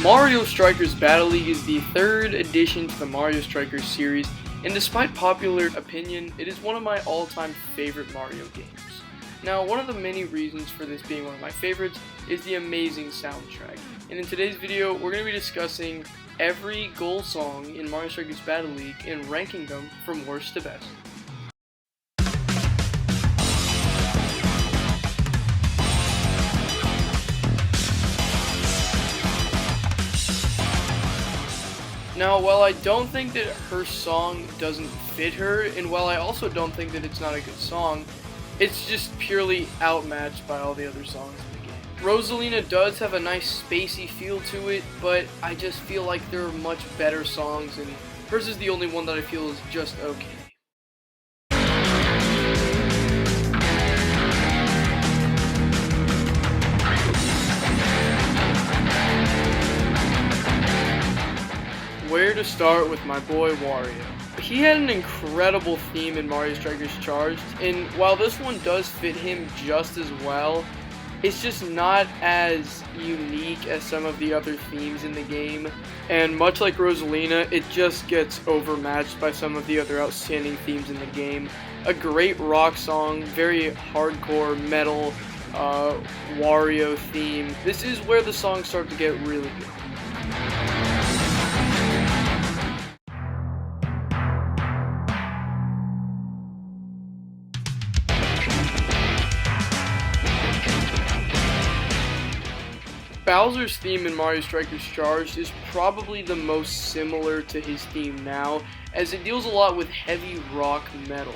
Mario Strikers Battle League is the third addition to the Mario Strikers series, and despite popular opinion, it is one of my all-time favorite Mario games. Now, one of the many reasons for this being one of my favorites is the amazing soundtrack, and in today's video, we're going to be discussing every goal song in Mario Strikers Battle League and ranking them from worst to best. Now, while I don't think that her song doesn't fit her, and while I also don't think that it's not a good song, it's just purely outmatched by all the other songs in the game. Rosalina does have a nice spacey feel to it, but I just feel like there are much better songs, and hers is the only one that I feel is just okay. Where to start with my boy Wario. He had an incredible theme in Mario Strikers Charged, and while this one does fit him just as well, it's just not as unique as some of the other themes in the game, and much like Rosalina, it just gets overmatched by some of the other outstanding themes in the game. A great rock song, very hardcore metal Wario theme. This is where the songs start to get really good. Bowser's theme in Mario Strikers Charged is probably the most similar to his theme now, as it deals a lot with heavy rock metal.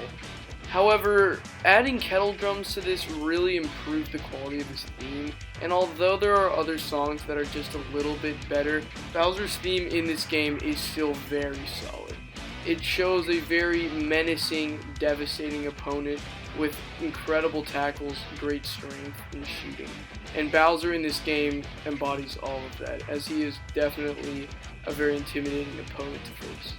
However, adding kettle drums to this really improved the quality of his theme, and although there are other songs that are just a little bit better, Bowser's theme in this game is still very solid. It shows a very menacing, devastating opponent with incredible tackles, great strength, and shooting. And Bowser in this game embodies all of that, as he is definitely a very intimidating opponent to face.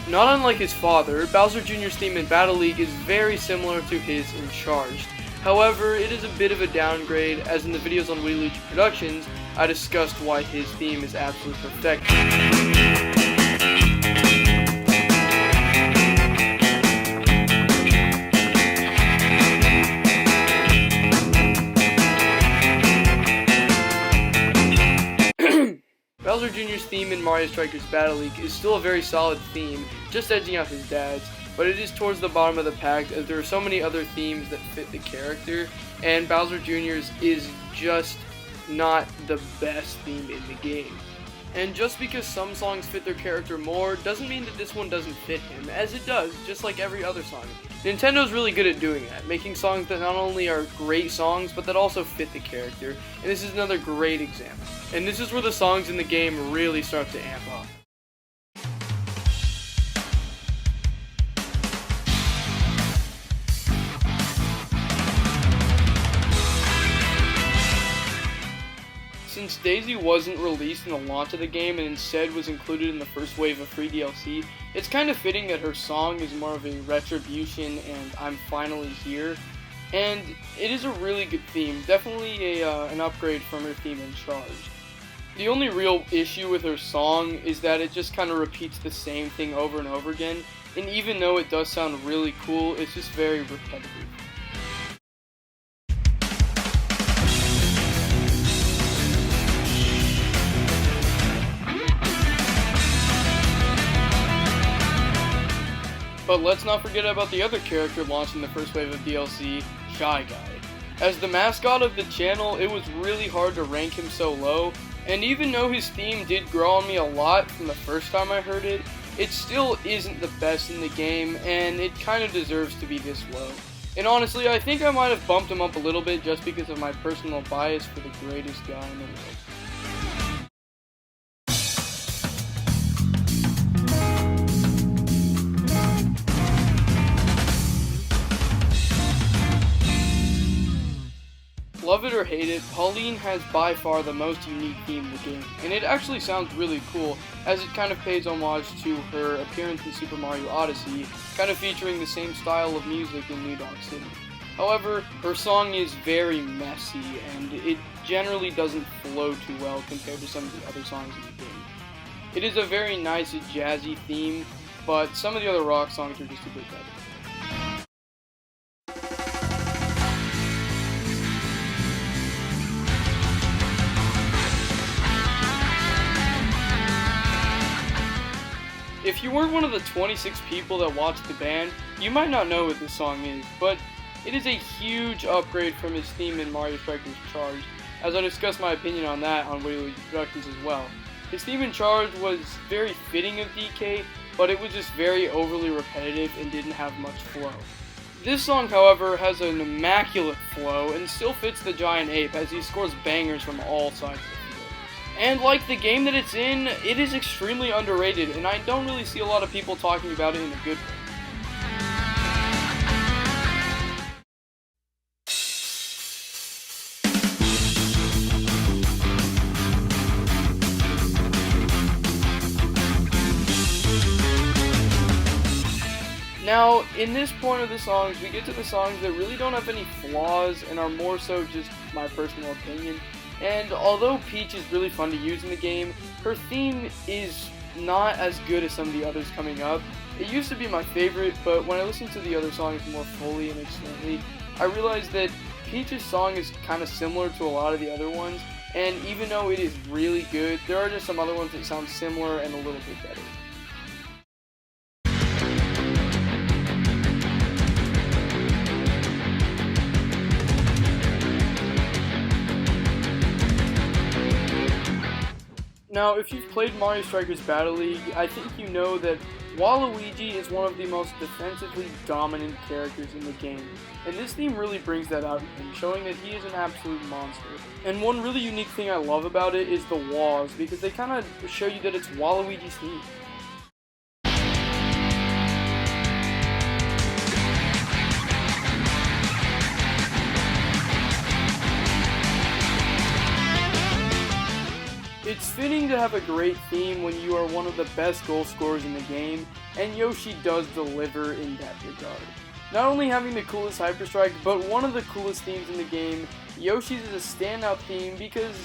Not unlike his father, Bowser Jr.'s theme in Battle League is very similar to his in Charged. However, it is a bit of a downgrade, as in the videos on Luigi Productions, I discussed why his theme is absolute perfection. Bowser Jr.'s theme in Mario Strikers Battle League is still a very solid theme, just edging out his dad's, but it is towards the bottom of the pack as there are so many other themes that fit the character, and Bowser Jr.'s is just not the best theme in the game. And just because some songs fit their character more doesn't mean that this one doesn't fit him, as it does, just like every other song. Nintendo's really good at doing that, making songs that not only are great songs, but that also fit the character, and this is another great example. And this is where the songs in the game really start to amp up. Since Daisy wasn't released in the launch of the game and instead was included in the first wave of free DLC, it's kind of fitting that her song is more of a retribution and I'm finally here. And it is a really good theme, definitely an upgrade from her theme in Charged. The only real issue with her song is that it just kind of repeats the same thing over and over again, and even though it does sound really cool, it's just very repetitive. But let's not forget about the other character launched in the first wave of DLC, Shy Guy. As the mascot of the channel, it was really hard to rank him so low, and even though his theme did grow on me a lot from the first time I heard it, it still isn't the best in the game, and it kind of deserves to be this low. And honestly, I think I might have bumped him up a little bit just because of my personal bias for the greatest guy in the world. Love it or hate it, Pauline has by far the most unique theme in the game, and it actually sounds really cool, as it kind of pays homage to her appearance in Super Mario Odyssey, kind of featuring the same style of music in New Donk City. However, her song is very messy, and it generally doesn't flow too well compared to some of the other songs in the game. It is a very nice jazzy theme, but some of the other rock songs are just a bit better. If you weren't one of the 26 people that watched the band, you might not know what this song is, but it is a huge upgrade from his theme in Mario Strikers Charged, as I discussed my opinion on that on Waluigi Productions as well. His theme in Charged was very fitting of DK, but it was just very overly repetitive and didn't have much flow. This song, however, has an immaculate flow and still fits the giant ape as he scores bangers from all sides of the field. And like the game that it's in, it is extremely underrated, and I don't really see a lot of people talking about it in a good way. Now, in this point of the songs, we get to the songs that really don't have any flaws and are more so just my personal opinion. And although Peach is really fun to use in the game, her theme is not as good as some of the others coming up. It used to be my favorite, but when I listened to the other songs more fully and extensively, I realized that Peach's song is kind of similar to a lot of the other ones, and even though it is really good, there are just some other ones that sound similar and a little bit better. Now, if you've played Mario Strikers Battle League, I think you know that Waluigi is one of the most defensively dominant characters in the game, and this theme really brings that out in him, showing that he is an absolute monster. And one really unique thing I love about it is the walls, because they kind of show you that it's Waluigi's theme. It's fitting to have a great theme when you are one of the best goal scorers in the game, and Yoshi does deliver in that regard. Not only having the coolest Hyper Strike, but one of the coolest themes in the game, Yoshi's is a standout theme because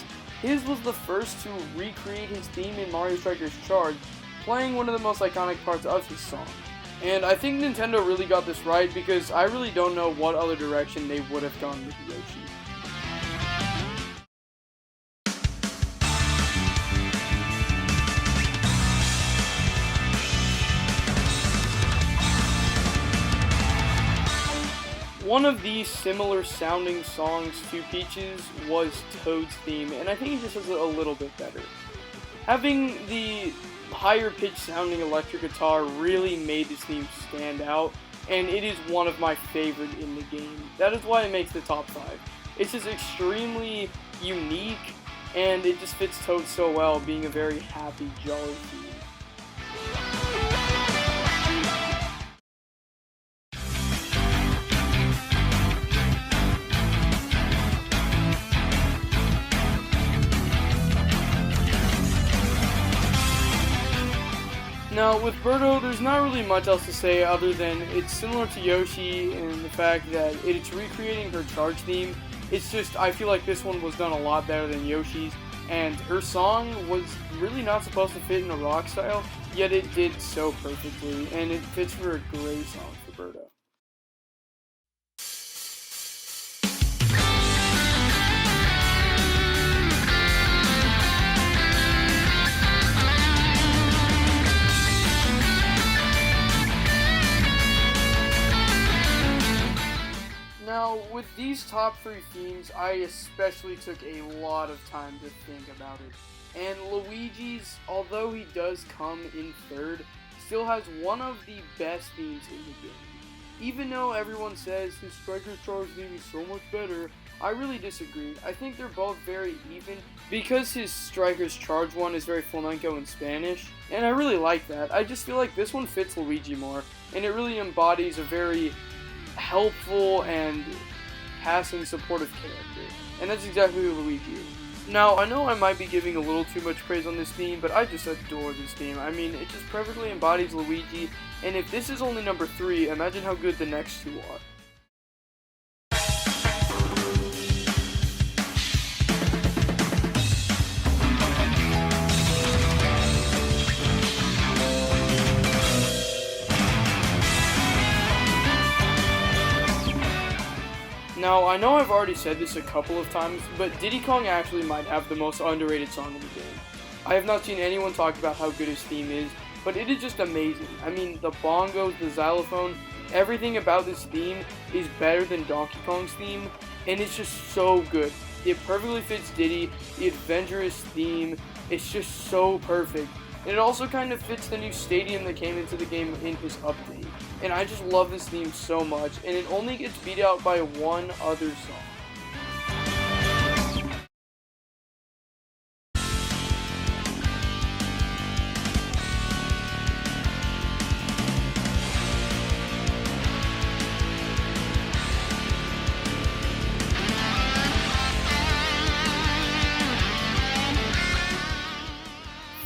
his was the first to recreate his theme in Mario Strikers Charged, playing one of the most iconic parts of his song. And I think Nintendo really got this right because I really don't know what other direction they would have gone with Yoshi. One of these similar sounding songs to Peach's was Toad's theme, and I think it just is a little bit better. Having the higher pitched sounding electric guitar really made this theme stand out, and it is one of my favorite in the game. That is why it makes the top 5. It's just extremely unique, and it just fits Toad so well, being a very happy, jolly theme. Now, with Birdo, there's not really much else to say other than it's similar to Yoshi in the fact that it's recreating her charge theme. It's just, I feel like this one was done a lot better than Yoshi's, and her song was really not supposed to fit in a rock style, yet it did so perfectly, and it fits for a great song for Birdo. Now, with these top 3 themes, I especially took a lot of time to think about it. And Luigi's, although he does come in 3rd, still has one of the best themes in the game. Even though everyone says his Strikers Charge theme is so much better, I really disagree. I think they're both very even, because his Strikers Charge one is very flamenco in Spanish, and I really like that. I just feel like this one fits Luigi more, and it really embodies a very helpful and passing supportive character. and that's exactly who Luigi is. Now, I know I might be giving a little too much praise on this theme, but I just adore this theme. I mean, it just perfectly embodies Luigi, and if this is only number 3, imagine how good the next 2 are. Now, I know I've already said this a couple of times, but Diddy Kong actually might have the most underrated song in the game. I have not seen anyone talk about how good his theme is, but it is just amazing. I mean, the bongos, the xylophone, everything about this theme is better than Donkey Kong's theme, and it's just so good. It perfectly fits Diddy, the adventurous theme, it's just so perfect. And it also kind of fits the new stadium that came into the game in his update. And I just love this theme so much, and it only gets beat out by one other song.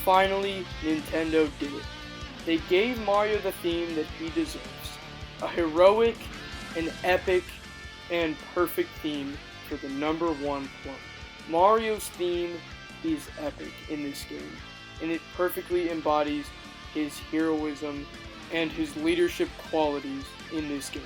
Finally, Nintendo did it. They gave Mario the theme that he deserves. A heroic, an epic, and perfect theme for the number 1 clone. Mario's theme is epic in this game, and it perfectly embodies his heroism and his leadership qualities in this game.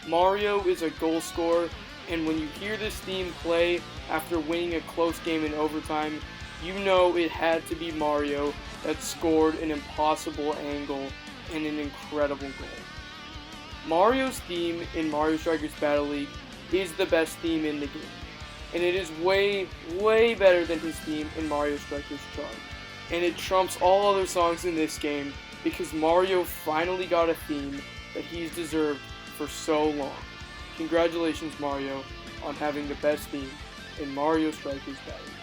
Mario is a goal scorer, and when you hear this theme play after winning a close game in overtime, you know it had to be Mario that scored an impossible angle and an incredible goal. Mario's theme in Mario Strikers Battle League is the best theme in the game, and it is way, way better than his theme in Mario Strikers Charge. And it trumps all other songs in this game because Mario finally got a theme that he's deserved for so long. Congratulations, Mario, on having the best theme in Mario Strikers Battle League.